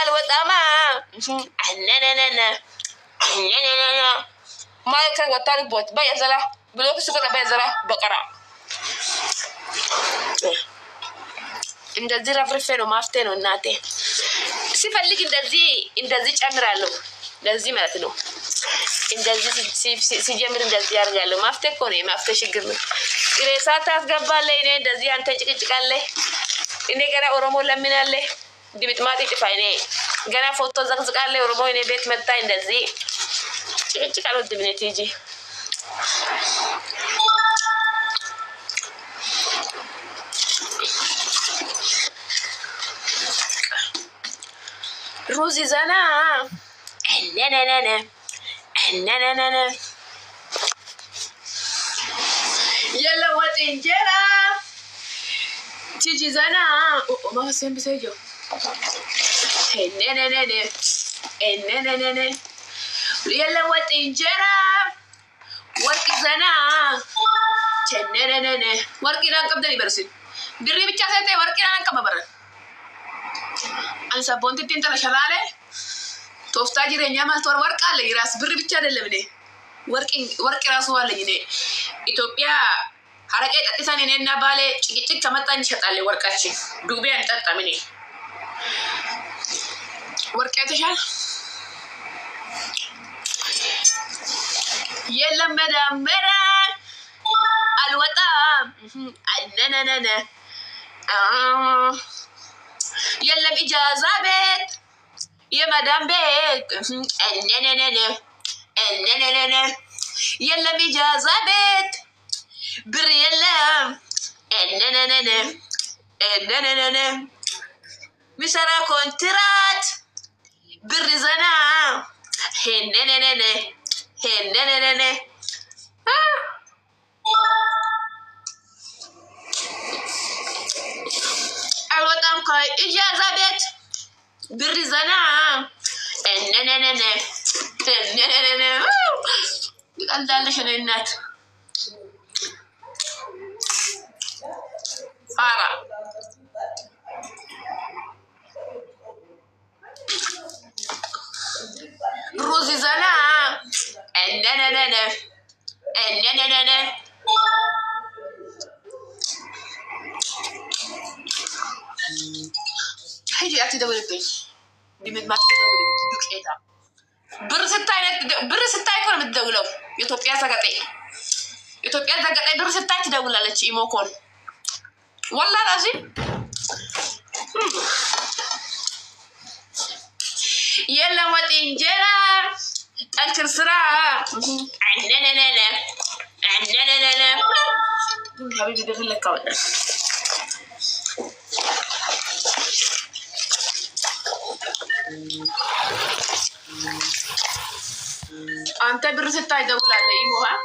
الوطامة ما يكره وطارق بوت باي زلا بلوك سكوت باي زلا بقرة እንደዚህ ረፍርፌ ነው ማፍቴ ነው እናቴ ሲፈልግ እንደዚህ ጨምራለሁ እንደዚህ ማለት ነው እንደዚህ ሲጀምር እንደዚህ ያርጋለሁ ማፍቴ እኮ ነው የማፍቴ ችግር ነው ኢሬሳ ታስገባለህ እኔ እንደዚህ አንተ ጭቅጭቃለህ እኔ ገና ኦሮሞ ለምናለህ ዲብጥማት ይጥፋይ እኔ ገና ፎቶ ዘቅዝቃለህ ኦሮሞ እኔ ቤት መጣ እንደዚህ ጭቅጭቃለሁ ድብኔት ይጂ روزي زنا نانا يلا وتنجرا تيجي زنا ما سين بسيجو نانا يلا وتنجرا ورك زنا نانا ورك رانكم دني برسل دري بيتشا سيتي ورك رانكم برا أنا سبونت تين ترى شلالة توفتا جري نعمل تور ورك على يراس بري بيتشا دلمني ورك راس هو اللي جنيه إثيوبيا حركة أتساني نينا بالي تيجي كمتان شتالي وركاشي دوبي أنت تامني ورك أتشال يلا مدام مرا الوطام نانا يلا إجازة بيت يا مدام بيت نانا يلا إجازة بيت بر يلا نانا مسرا كونترات بر زنا نانا الوطن كاي إجازة بيت بر زنا نانا قال دالش النات فارا روزي زنا نانا هيجي أتي دولتي بمد ما تدولي دكتها بر ستاي كون متدولو إثيوبيا زغطي بر ستاي تدولالچ إيموكون والله لازم يلا وتنجرا أكل سرعة نانا حبيبي دخل لك كونا أنت برستا يدول على إيمو ها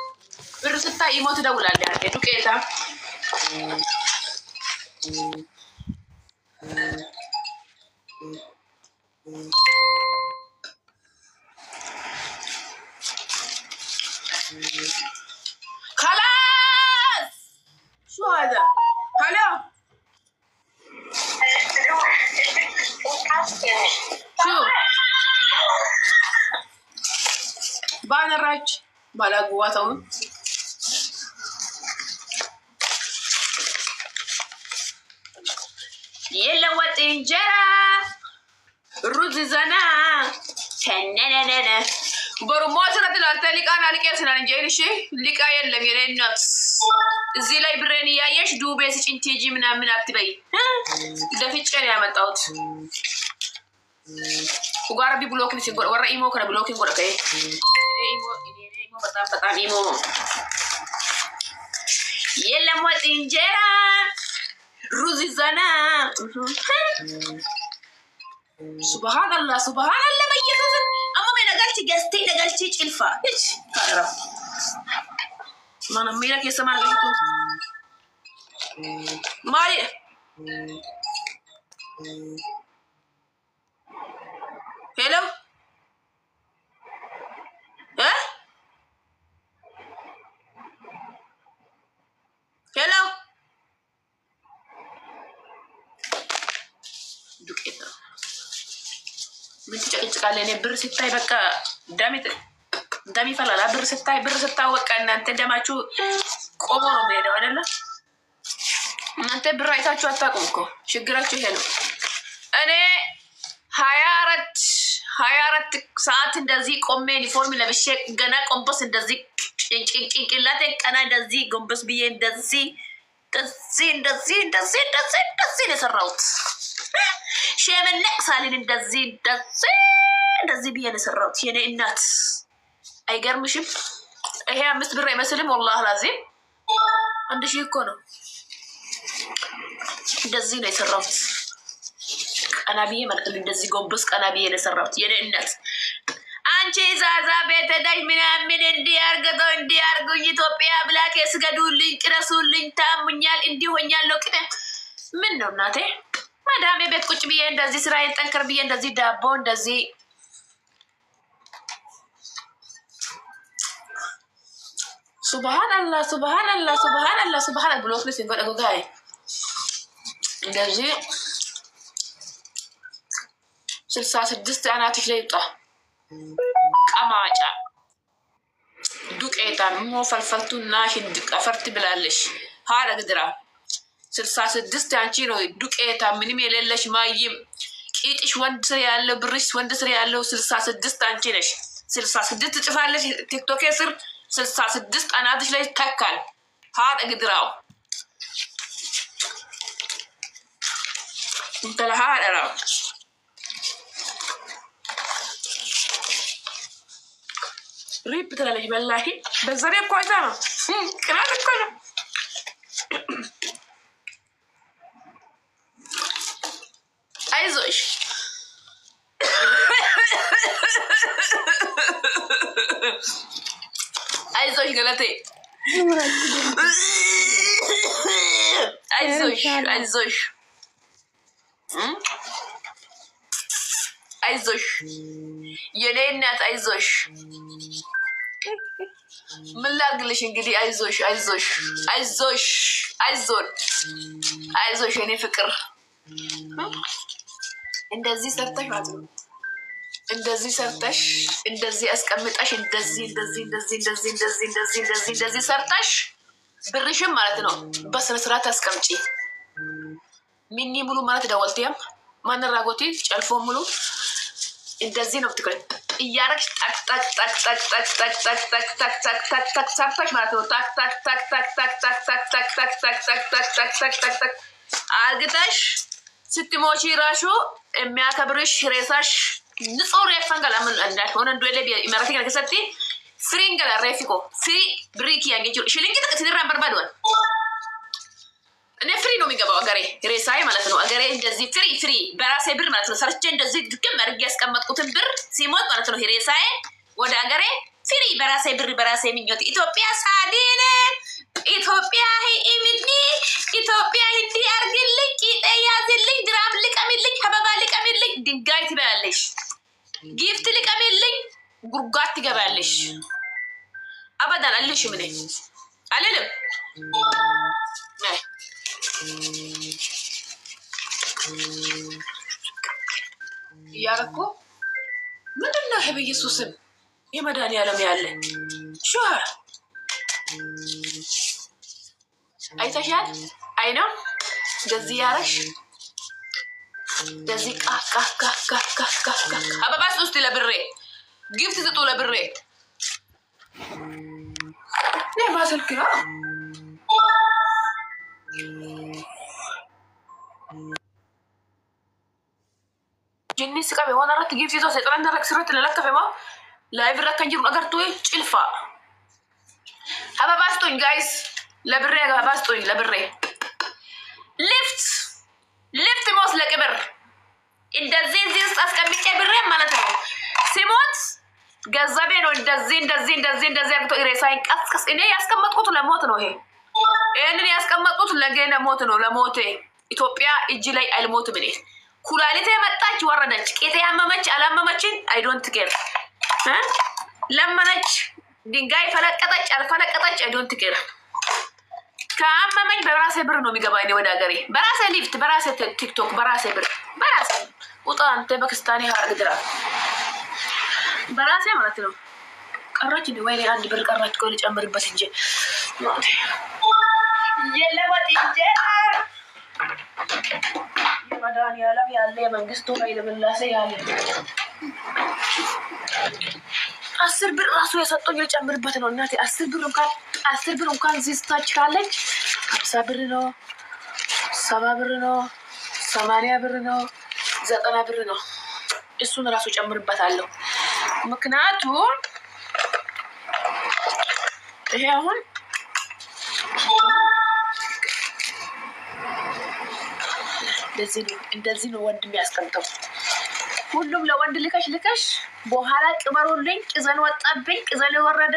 برستا إيمو تدول على دوكيتا خلاص شو هذا هلو شو بانا راج بالا قواتهم يلا وتنجرا رز زنا نانا برموت رتلالت لقانا لقيسنا نجيل شي لقا يلم يلين نفس زي لاي بريني يايش دوبي سچنتيجي ምናምን አትበይ ደፍጭ ነው ያመጣሁት وغاربي بلوكين سيغور ورا ايمو كره بلوكين غور كاي ايمو بطام ايمو يلا موت انجرا روزي زنا سبحان الله بيسس اما ما نغالتي غستي نغالتي چلفا ايش فارا ما نميرا كيسما نغالتو ماري hello hello ምን ትጨቅጭቃለ? እኔ ብር ስታይ በቃ ደም ይፈላል። ብር ስታወቃ እናንተ ደማችሁ ቆሞ ነው የሚሄደው አይደለ? እናንተ ብር አይታችሁ አታውቁም እኮ ችግራችሁ ይሄ ነው። እኔ 24 ሰዓት እንደዚህ ቆሜ ዩኒፎርም ለብሼ ገና ቆንበስ እንደዚህ ጭንቅላቴ ቀና እንደዚህ ጎንበስ ብዬ እንደዚህ ነው የሰራሁት። ሸመነቅ ሳልን እንደዚህ ብዬ ነው የሰራሁት። የኔ እናት አይገርምሽም? ይሄ 5 ብር አይመስልም? ወላሂ ላዚም 1000 እኮ ነው። እንደዚህ ነው የሰራሁት። ቀና ብዬ ማለት ነው እንደዚህ ጎንበስ ቀና ብዬ ነው የሰራሁት። የኔ እናት አንቺ ዛዛ ቤት ሄደሽ ምናምን እንዲያርጉኝ ኢትዮጵያ ብላክ ስገዱልኝ፣ ቅረሱልኝ፣ ታሙኛል፣ እንዲሆኛለሁ ቅደ ምን ነው እናቴ ማዳሜ ቤት ቁጭ ብዬ እንደዚህ ስራዬን ጠንከር ብዬ እንደዚህ ዳቦ እንደዚህ ሱብሃንአላህ ብሎክ ነው ሲንገደው ጋይ እንደዚህ 66 አናትሽ ላይ ይውጣ ቀማጫ ዱቄታ ሞ ፈልፈልቱና ሽንድ ቀፈርት ብላለሽ ሃለ ግድራ 66 አንቺ ነው ዱቄታ ምንም የሌለሽ ማይም ቂጥሽ ወንድ ስር ያለው ብርሽ ወንድ ስር ያለው 66 አንቺ ነሽ። 66 ትጽፋለሽ ቲክቶክ ስር 66 አናትሽ ላይ ተካል ሃለ ግድራው እንተላ ሃለ ሪፕ ትላለች በላሂ በዘሬ እኮ አይታ ነው ቅናት እኮ ነው። አይዞሽ ገለቴ አይዞሽ የኔ እናት አይዞሽ። ምን ላድርግልሽ እንግዲህ አይዞን የኔ ፍቅር እንደዚህ ሰርተሽ ማለት ነው እንደዚህ ሰርተሽ እንደዚህ አስቀምጠሽ እንደዚህ ሰርተሽ ብርሽም ማለት ነው በስነ ስርዓት አስቀምጪ። ሚኒ ሙሉ ማለት ደወልቲያም ማንራጎቲ ጨልፎ ሙሉ እንደዚህ ነው ትክክል እያረግሽ ታክ ሰርተሽ ማለት ነው ታክ አርግተሽ ስትሞቺ ራሹ የሚያከብርሽ ሬሳሽ ንጹህ ሬፈንገላ ምን እንዳልሆነ እንደሌለ ይመረክ ከሰቲ ፍሪንገላ ሬፊኮ ፍሪ ብሪክ ያንገጭ ሽሊንግ ተከትራን በርባዶን እኔ ፍሪ ነው የሚገባው አገሬ ሬሳይ ማለት ነው። አገሬ እንደዚህ ፍሪ በራሴ ብር ማለት ነው ሰርቼ እንደዚህ ድክም አድርጌ ያስቀመጥኩትን ብር ሲሞት ማለት ነው ሬሳይ ወደ አገሬ ፍሪ በራሴ ብር በራሴ ምኞት ኢትዮጵያ ሳዲነ ኢትዮጵያ ኢሚኒ ኢትዮጵያ ሂዲ አርግልኝ ቂጤ ያዝልኝ ድራም ልቀምልኝ አበባ ልቀምልኝ ድንጋይ ትበላለሽ ጊፍት ልቀምልኝ ጉርጓት ትገባለሽ አበዳን አለሽ ምን አለለም ያረኩ ምንድነው ይሄ በኢየሱስም የመድኃኒዓለም ያለ ሹሃ አይተሻል አይ ነው እንደዚህ ያረሽ እንደዚህ ቃ አበባስ ውስጥ ለብሬ ጊፍት ስጡ ለብሬ ለማሰልክ ነው ጅኒስ ቀበ ሆነ አራት ጊፍት ይዞ ሰይጣን ደረክ ስረት ለለከፈማ ላይቭ ረከንጅሩ ነገርቱ ጭልፋ አበባስቶኝ ጋይስ ለብሬ አበባስቶኝ ለብሬ ሊፍት ሞስ ለቅብር እንደዚህ አስቀምጬ ብሬ ማለት ነው ሲሞት ገንዘቤ ነው እንደዚህ አግቶ ኢሬሳይን ቀስቀስ እኔ ያስቀመጥኩት ለሞት ነው። ይሄንን ያስቀመጥኩት ለገነ ሞት ነው ለሞቴ ኢትዮጵያ እጅ ላይ አልሞት ብኔ ኩላሊቴ መጣች ወረደች ቄጤ ያመመች አላመመችን አይ ዶንት ኬር ለመነች ድንጋይ ፈለቀጠች አልፈለቀጠች አይ ዶንት ኬር ከአመመኝ በራሴ ብር ነው የሚገባኝ ወደ ሀገሬ። በራሴ ሊፍት፣ በራሴ ቲክቶክ፣ በራሴ ብር፣ በራሴ ውጣ አንተ በክስታኔ ሀርግድራ በራሴ ማለት ነው። ቀራች እንዲ ወይ አንድ ብር ቀራች እኮ ልጨምርበት እንጂ የለወጥ እንጂ የመድኃኒዓለም ያለ የመንግስቱ ኃይለ ሥላሴ ያለ 10 ብር ራሱ የሰጠኝ ልጨምርበት ነው እናቴ። 10 ብር እንኳን ዚስታች ካለች 50 ብር ነው፣ 70 ብር ነው፣ 80 ብር ነው፣ 90 ብር ነው። እሱን ራሱ ጨምርበታለሁ። ምክንያቱም ይሄ አሁን እንደዚህ ነው ወንድ የሚያስቀምጠው። ሁሉም ለወንድ ልከሽ በኋላ ቅበሩልኝ፣ ቅዘን ወጣብኝ፣ ቅዘን ወረደ፣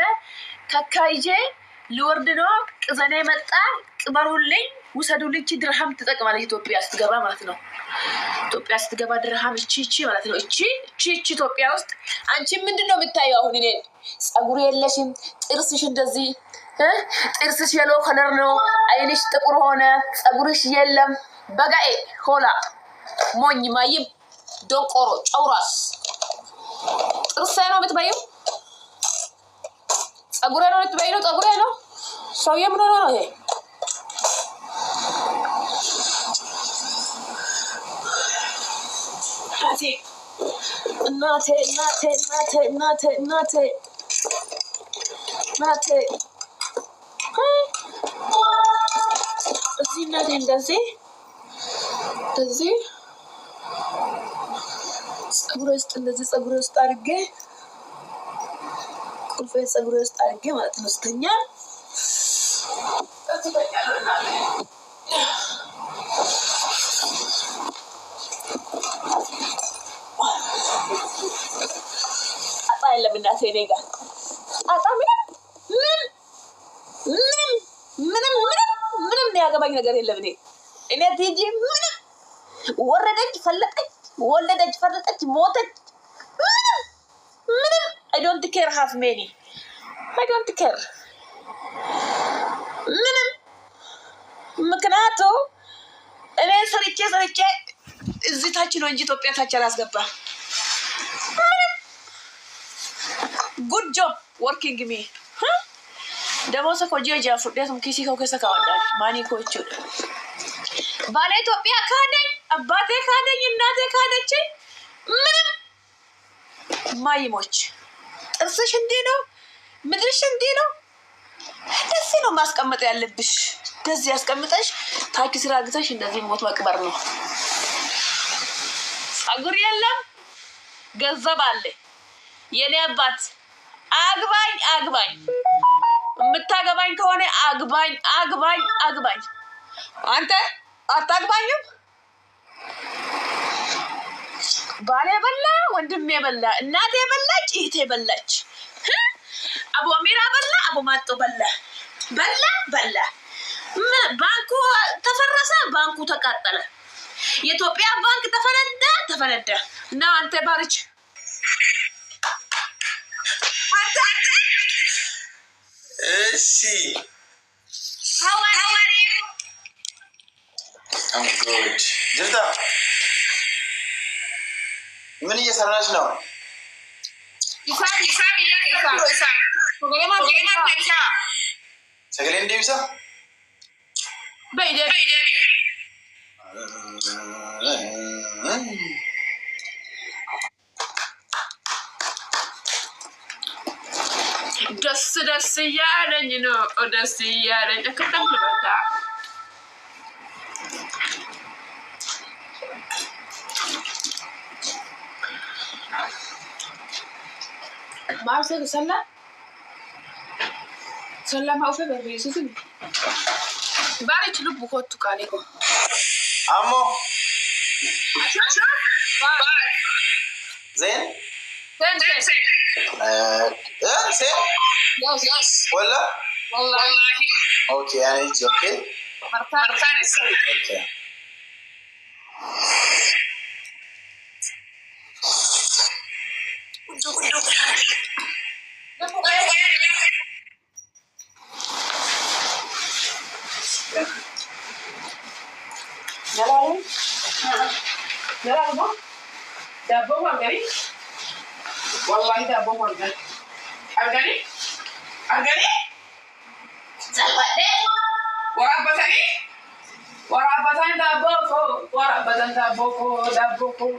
ከካይጄ ሊወርድ ነው፣ ቅዘኔ መጣ፣ ቅበሩልኝ፣ ውሰዱልኝ። ድርሃም ትጠቅማለች ኢትዮጵያ ስትገባ ማለት ነው። ኢትዮጵያ ስትገባ ድርሃም እቺ ማለት ነው። እቺ ኢትዮጵያ ውስጥ አንቺ ምንድነው የምታየው? አሁን እኔ ጸጉር የለሽም፣ ጥርስሽ እንደዚህ ጥርስሽ የሎ ከለር ነው፣ አይንሽ ጥቁር ሆነ፣ ጸጉርሽ የለም። በጋኤ ሆላ ሞኝ ማይም ዶንቆሮ ጨውራስ ጥርሴ ነው የምትበይው? ጸጉሬ ነው የምትበይው? ጸጉሬ ነው ሰውዬ ምን ሆነ ነው ይሄ? እናቴ እዚህ እናቴ እንደዚህ ጸጉሬ ውስጥ እንደዚህ ጸጉሬ ውስጥ አድርጌ ቁልፌ ጸጉሬ ውስጥ አድርጌ ማለት ነው ስተኛ አጣ የለም እናቴ እኔ ጋር አጣ ምንም ያገባኝ ነገር የለም። እኔ ቲጂ ምንም ወረደች ፈለጠች ወለደች ፈለጠች ሞተች ምንም I don't care half many I don't care ምንም ምክንያቱም እኔ ሰርቼ እዚህ ታች ነው እንጂ ኢትዮጵያ ታች አላስገባ። good job working me ደሞሰ ኮጂጃ ፍርደቱም ኪሲ ከከሰካ ወዳጅ ማኒ ኮቹ ባለ ኢትዮጵያ ካደኝ አባቴ ካደኝ እናቴ ካደች ምንም ማይሞች ጥርስሽ እንዴ ነው ምድርሽ እንዴ ነው እንደዚህ ነው ማስቀመጥ ያለብሽ። እንደዚህ ያስቀምጠሽ ታኪ ስራ ግተሽ እንደዚህ ሞት መቅበር ነው። ጸጉር የለም ገንዘብ አለ። የኔ አባት አግባኝ የምታገባኝ ከሆነ አግባኝ። አንተ አታግባኝም? ባሌ በላ፣ ወንድሜ በላ፣ እናቴ በላች፣ እህቴ በላች፣ አቡ አሚራ በላ፣ አቡ ማጦ በላ። ባንኩ ተፈረሰ፣ ባንኩ ተቃጠለ። የኢትዮጵያ ባንክ ተፈነዳ እና አንተ ባርች እሺ ጅርታ ምን እየሰራች ነው? ሰገሌ እንደሚሳ ደስ እያለኝ ነው። ደስ እያለኝ ከተም ልበታ ማርሰል ሰላ ማውፈ በቤሱት ባሪች ልቡ ኮቱ ካሌኮ አሞ ዜን Yes. Wallahi. Okay, I need you, okay? Okay. ما دابو مرغري والله دابو مرغري أرغني ورابطين دابوكو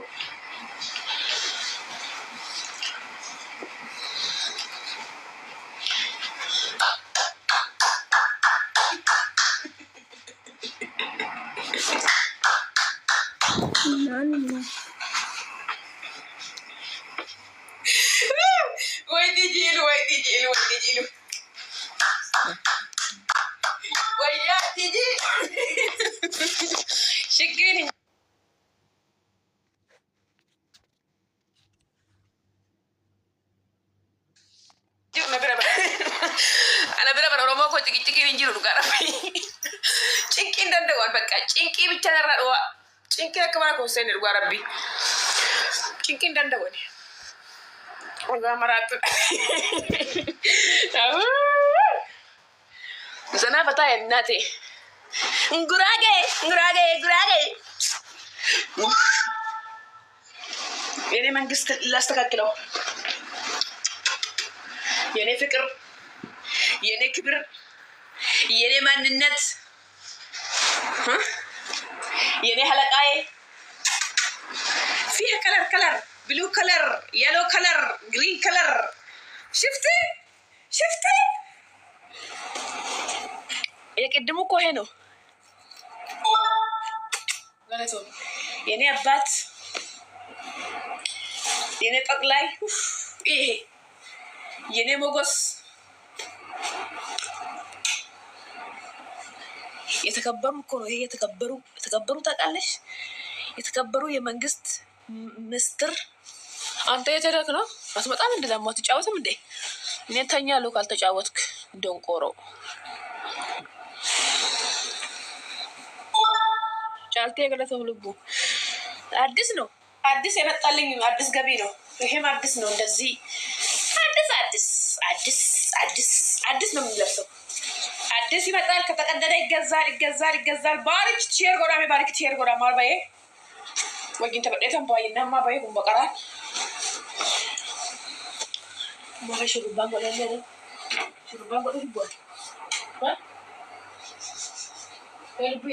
ويدي جيلو وياتي جي شكيني أنا برا روما كنت تكيني جيلو كارفي شكين دندوان بكا شكين بيتشارا روا شكين كمان كوسين الغربي شكين دندوان ولا مرات زنا بتاعي ناتي غراغي يعني منقصت لاستكاكلو يعني فكر يعني كبر يعني ماننت ها يعني هلقاي فيها كلر بلو كلر يلو كلر جرين كلر شفتي يقدموا كوهنو غلطوا يعني أبات يعني تقلاي إيه يعني موجس يتكبروا كونوا هي يتكبروا تقلش يتكبروا يا منجست مستر أنت يترك له بس ما تعمل ده ما تجاوز من ده نتانيا لو قال تجاوزك دون كورو ጫልቴ ገለሰው ልቡ አዲስ ነው አዲስ የመጣልኝ አዲስ ገቢ ነው ይሄም አዲስ ነው እንደዚህ አዲስ ነው የሚለብሰው አዲስ ይመጣል ከተቀደደ ይገዛል ባሪክ ሼር ጎዳ ማርባዬ ወጊን ተበደተን ባይና ማባዬ ጉንበቀራ ማሽ ጉባን ጎለለ ጉባን ጎለለ ይቦል ልቡ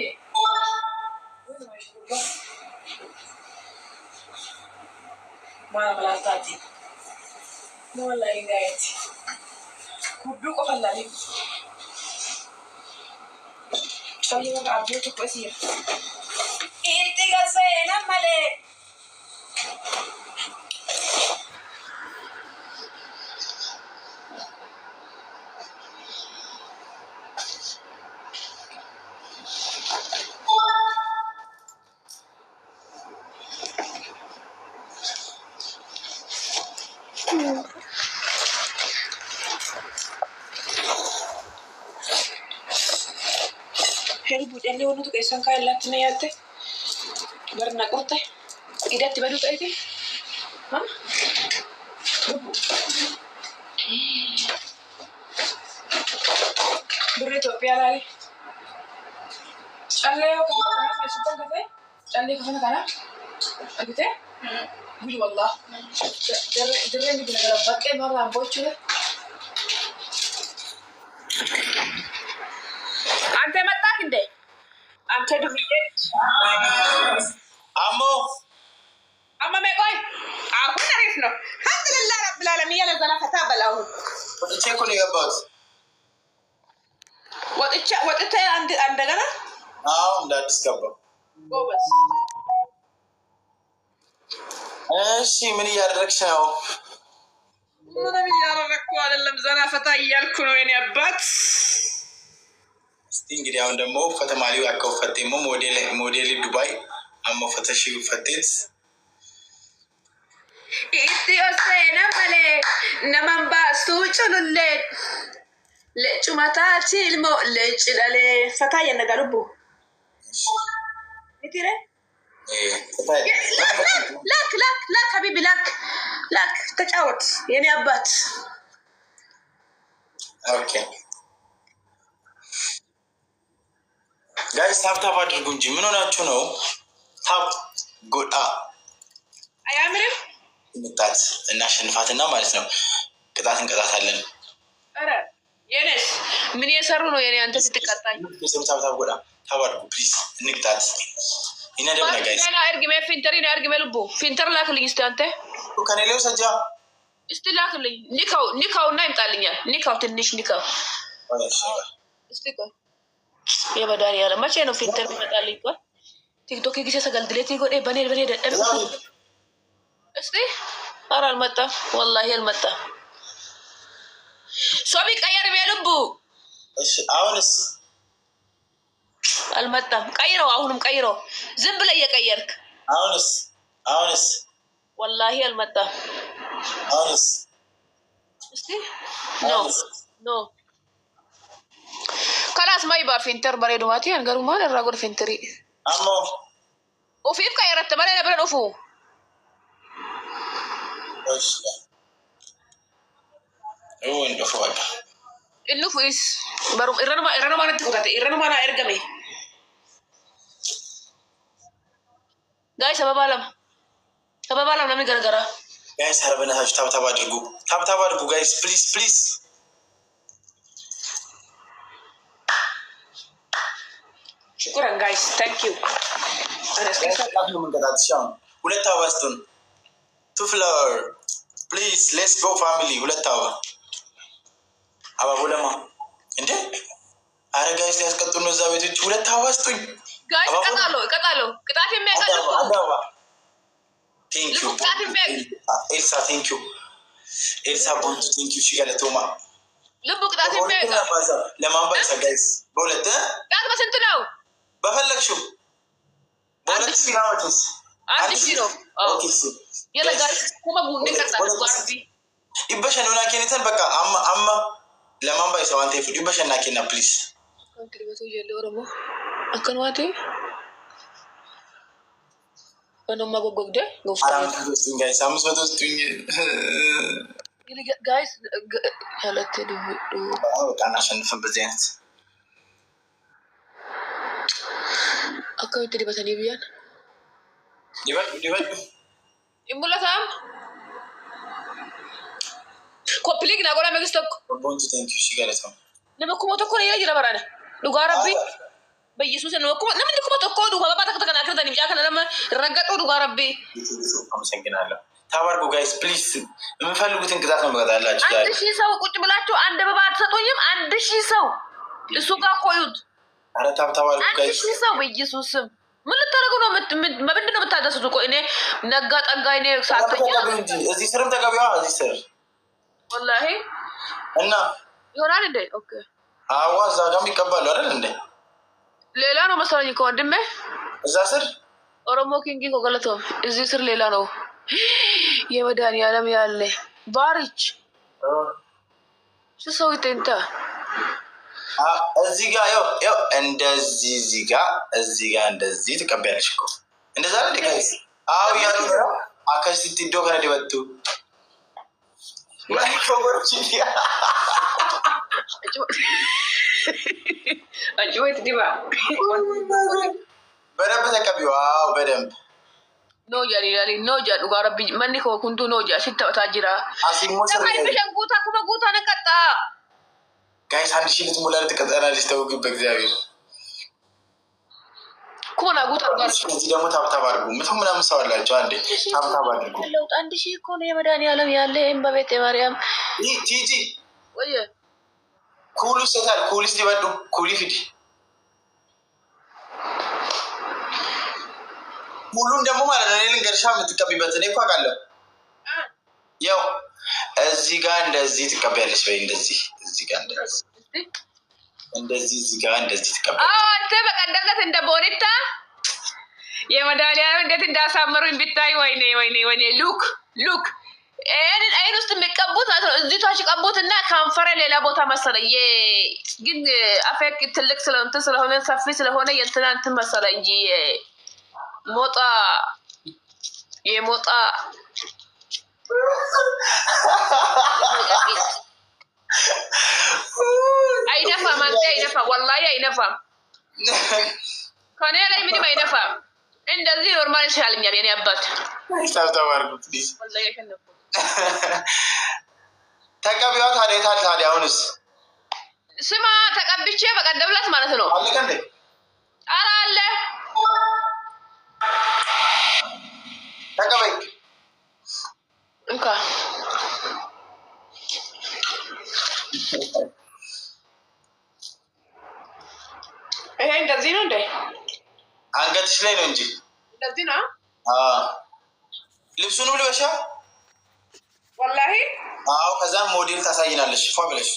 ما بلاستاتي مو والله ينقايتي كبلوك وخلالي شالي وقع عبيوتك وسير إنتي قصينا مالي Heri bujanni wonu tu kesan kaya lat ne yatte barna korte idat badu kaiti ha bure to piala challe yo kana masukkan kate challe kana agite gulu wallah derre ni bila batte mara bochu አንተ መጣህ እንዴ አንተ ድርዬ አሞ ቆይ አሁን አሪፍ ነው አልሐምዱሊላህ ረብል ዓለሚን ያለ ዘና ፈታ በላው ወጥቼ እኮ ነው የገባሁት ወጥቼ እንደገና እንደ አዲስ ገባሁ ጎበዝ እሺ ምን እያደረግሽ ነው ምንም እያደረግኩ አይደለም ዘና ፈታ እያልኩ ነው የኔ አባት እንግዲህ አሁን ደግሞ ፈተማሊው ያከው ፈቴሞ ሞዴል ዱባይ አሞ ፈተሽ ፈቴት ኢትዮጵያና ማለ ነማንባ ሱጭሉለ ለጩማታ ቺልሞ ለጭላለ ፈታ የነጋሉቡ ይቲረ ላክ ሀቢቢ ላክ ተጫወት የኔ አባት ኦኬ ጋይስ ታፕታፕ አድርጉ እንጂ ምን ሆናችሁ ነው? ታፕ ጎዳ አያምርም። ቅጣት እናሸንፋትና ማለት ነው። ቅጣት እንቀጣታለን። ኧረ የኔስ ምን የሰሩ ነው? የኔ አንተ ስትቀጣኝ ታፕታፕ ጎዳ ታፕ አድርጉ ፕሊዝ እንቅጣት። ይነደብና ጋይስ ና እርግሜ ፊንተሪ ና እርግሜ ልቦ ፊንተር ላክልኝ እስቲ አንተ ከኔሌው ሰጃ እስቲ ላክልኝ። ኒካው እና ይምጣልኛል። ኒካው ትንሽ ኒካው እስቲ ቆይ የመዳን ያለ መቼ ነው ፊልተር ይመጣልኝ? ቆይ ቲክቶክ ጊዜ ሰገልግሌት ይጎዴ በኔ እስቲ ኧረ አልመጣም፣ ወላሂ አልመጣም። ሶቢ ቀየር ቤልቡ እሺ፣ አሁንስ አልመጣም። ቀይረው፣ አሁንም ቀይረው። ዝም ብለህ እየቀየርክ አሁንስ ወላሂ አልመጣም። አሁንስ እስቲ ኖ ከላስ ማይ ባ ፊንተር በሬዱ ማቲ አንገሩ ማን ራጎድ ፊንተሪ አሞ ኦፊፍ ቀየረተ በሬ ነብረን ኦፉ እሺ ወንዶ ፎቅ ኢሉፉስ በሩ ኢረኑ ማን ተቆጣተ ኢረኑ ማን አርገሜ ጋይ ሰበባለም ለምን ገረገራ ጋይስ አረበናታችሁ ታብታብ አድርጉ ጋይስ ፕሊዝ ሽኩራን ጋይስ ታንክ ዩ ሁለት አበባ ስጡን ቱ ፍላወር ፕሊዝ ሌትስ ጎ ፋሚሊ ሁለት አበባ ለማ እንዴ አረ ጋይስ ሊያስቀጡ ነው እዛ ቤቶች ሁለት አበባ ስጡኝ ጋይስ እቀጣለሁ ቅጣት የሚያቀልቁ አበባ ቴንክ ዩ ኤልሳ ቴንክ ዩ ኤልሳ ቦንቱ ቴንክ ዩ ሽገለቶማ ልቡ ቅጣት የሚያቀልቁ ለማንባይሳ ጋይስ በሁለት ቅጣት በስንት ነው በፈለግሽው በሁለት ሲናመትስ አንድ ሺህ ነው የለ ጋይስ ኩማ ቡኒ ቀጣት ጓርቢ ይበሸን ሆና ኬኒተን በቃ አማ ለማንባይሳ ዋንቴ ፍዱ ይበሸና ኬና ፕሊዝ ኮንትሪ በቶ ይለ ኦሮሞ አከንዋቴ በኖማ ጎጎግደ ጎፍታ ጋይስ 500 ስጡኝ ጋይስ ያለተ ዱዱ በቃ እናሸንፈን በዚህ አይነት አካውንት ዲበተኒ ቢያን ዲበል ኢሙላታም ኮፕሊግ ናጎላ መግስቶክ ቦንቱ ቴንክ ዩ ሲጋለታው ለመኩሞ ተኮ ነው ይላ በራነ ዱጋ ረቢ በኢየሱስ ነው ለመኩሞ ለምን ልኩሞ ተኮ ዱጋ ባባ ተከተከና አክርተን ይጫ ከለማ ረጋጦ ዱጋ ረቢ አመሰግናለሁ። ታባርኩ ጋይስ ፕሊዝ የምፈልጉትን ቅጣት ነው መቀጣላችሁ። 1000 ሰው ቁጭ ብላችሁ አንድ በባ አትሰጡኝም? 1000 ሰው እሱ ጋር ቆዩት። አረ ታባርኩ ጋይስ 1000 ሰው በኢየሱስም ምን ልታደርጉ ነው? ምንድን ነው የምታደርሱት? ቆይ እኔ ነጋ ጠጋ እኔ ሳተኛ እዚህ ስርም ተገቢዋ እዚህ ስር ወላሂ እና ይሆናል እንዴ? ኦኬ አዋ እዛ ጋርም ይቀባሉ አይደል እንዴ? ሌላ ነው መሰለኝ እኮ ወንድሜ እዛ ስር ኦሮሞ ኪንግ እኮ ገለቶ እዚህ ስር ሌላ ነው። የመድኃኒዓለም ያለ ባሪች ሰው ይተንታ እዚህ ጋር ያው እንደዚህ እዚህ ጋር እንደዚህ ተቀበያለሽ እኮ እንደዛ አይደል ጋይስ? አው ያሉ አከስቲ ዶ ከነ ዲበቱ ላይ ኮርቺ አጭወት ዲባ በደንብ ተቀቢው። አው በደንብ ኖ ያሊ ኖ ጃዱ ጋረብ ማን ኮ ኩንቱ ኖ ጃ ሲተውታ ጅራ አሲሞ ሰማይ በሸንጉታ ኩማ ጉታ ነቀጣ ጋይስ 1000 ልትሞላ ልትቀጠናለች። ተውግ በእግዚአብሔር ኩማ ጉታ ጋር እዚህ ደግሞ ታብታብ አድርጉ። ምናምን ሰው አላቸው። አንዴ ታብታብ አድርጉ። 1000 እኮ ነው የመድኃኒዓለም ያለ እምበቤተ ማርያም ቲጂ ወይ ኩሉ ሰታል ኩሊስ ዲበዱ ኩሊ ፊዲ ሙሉን ደግሞ ማለት ነው። እኔን ገርሻ የምትቀቢበት እኔ እኮ አውቃለሁ። ያው እዚህ ጋር እንደዚህ ትቀበያለሽ ወይ እንደዚህ እዚህ ጋር እንደዚህ እዚህ ጋር እንደዚህ ትቀበያለሽ። አንተ በቀደምነት እንደ ቦኔታ የመድኃኒዓለም እንዴት እንዳሳመሩኝ ብታይ። ወይኔ ሉክ አይን ውስጥ የሚቀቡት ማለት ነው። እዚህ ታች ቀቡትና ካንፈረ ሌላ ቦታ መሰለኝ። ግን አፌክ ትልቅ ስለሆነ ሰፊ ስለሆነ የእንትና እንትን መሰለ እንጂ ሞጣ አይነፋም። አንተ አይነፋም፣ ወላሂ አይነፋም። ከኔ ላይ ምንም አይነፋም። እንደዚህ ኖርማል ይሻለኛል። የኔ አባት ተባርኩ ፕሊዝ ተቀቢዋ ታዲያ አሁንስ ስማ ተቀብቼ በቀደም ዕለት ማለት ነው አለቀ እንዴ? ኧረ አለ ተቀበይ እንካ ይሄ እንደዚህ ነው እንዴ? አንገትሽ ላይ ነው እንጂ እንደዚህ ነው። ልብሱንም ልበሻ ወላሂ አዎ። ከዛም ሞዴል ታሳይናለሽ ፏ ብለሽ